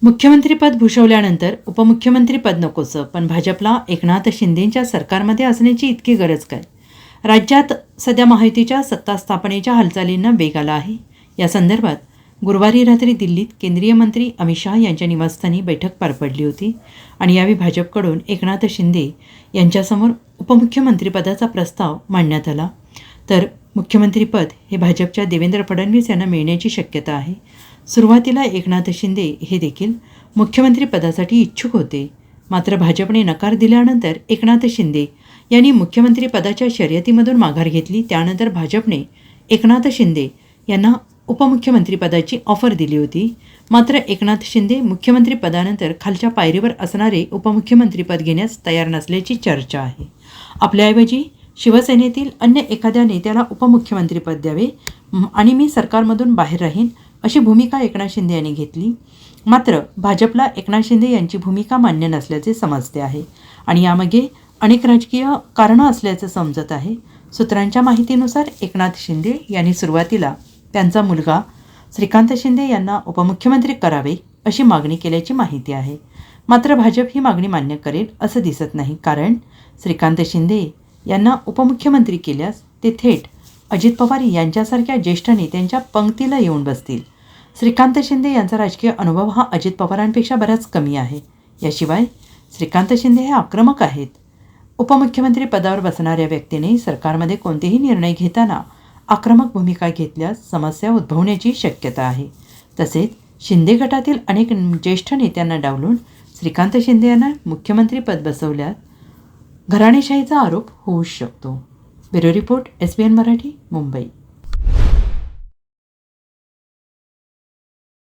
मुख्यमंत्रीपद भूषवल्यानंतर उपमुख्यमंत्रीपद नकोसं, पण भाजपला एकनाथ शिंदेंच्या सरकारमध्ये असण्याची इतकी गरज काय? राज्यात सध्या महायुतीच्या सत्ता स्थापनेच्या हालचालींना वेग आला आहे. या संदर्भात गुरुवारी रात्री दिल्लीत केंद्रीय मंत्री अमित शहा यांच्या निवासस्थानी बैठक पार पडली होती आणि यावेळी भाजपकडून एकनाथ शिंदे यांच्यासमोर उपमुख्यमंत्रीपदाचा प्रस्ताव मांडण्यात आला. तर मुख्यमंत्रीपद हे भाजपच्या देवेंद्र फडणवीस यांना मिळण्याची शक्यता आहे. सुरुवातीला एकनाथ शिंदे हे देखील मुख्यमंत्रीपदासाठी इच्छुक होते, मात्र भाजपने नकार दिल्यानंतर एकनाथ शिंदे यांनी मुख्यमंत्रीपदाच्या शर्यतीमधून माघार घेतली. त्यानंतर भाजपने एकनाथ शिंदे यांना उपमुख्यमंत्रीपदाची ऑफर दिली होती. मात्र एकनाथ शिंदे मुख्यमंत्रीपदानंतर खालच्या पायरीवर असणारे उपमुख्यमंत्रीपद घेण्यास तयार नसल्याची चर्चा आहे. आपल्याऐवजी शिवसेनेतील अन्य एखाद्या नेत्याला उपमुख्यमंत्रीपद द्यावे आणि मी सरकारमधून बाहेर राहीन अशी भूमिका एकनाथ शिंदे यांनी घेतली. मात्र भाजपला एकनाथ शिंदे यांची भूमिका मान्य नसल्याचे समजते आहे आणि यामागे अनेक राजकीय कारणं असल्याचं समजत आहे. सूत्रांच्या माहितीनुसार एकनाथ शिंदे यांनी सुरुवातीला त्यांचा मुलगा श्रीकांत शिंदे यांना उपमुख्यमंत्री करावे अशी मागणी केल्याची माहिती आहे. मात्र भाजप ही मागणी मान्य करेल असं दिसत नाही, कारण श्रीकांत शिंदे यांना उपमुख्यमंत्री केल्यास ते थेट अजित पवार यांच्यासारख्या ज्येष्ठ नेत्यांच्या पंक्तीला येऊन बसतील. श्रीकांत शिंदे यांचा राजकीय अनुभव हा अजित पवारांपेक्षा बराच कमी आहे. याशिवाय श्रीकांत शिंदे हे आक्रमक आहेत. उपमुख्यमंत्री पदावर बसणाऱ्या व्यक्तीने सरकारमध्ये कोणतेही निर्णय घेताना आक्रमक भूमिका घेतल्यास समस्या उद्भवण्याची शक्यता आहे. तसेच शिंदे गटातील अनेक ज्येष्ठ नेत्यांना डावलून श्रीकांत शिंदे यांना मुख्यमंत्रीपद बसवल्यास घराणेशाहीचा आरोप होऊ शकतो. Bureau report, SBN Marathi, Mumbai.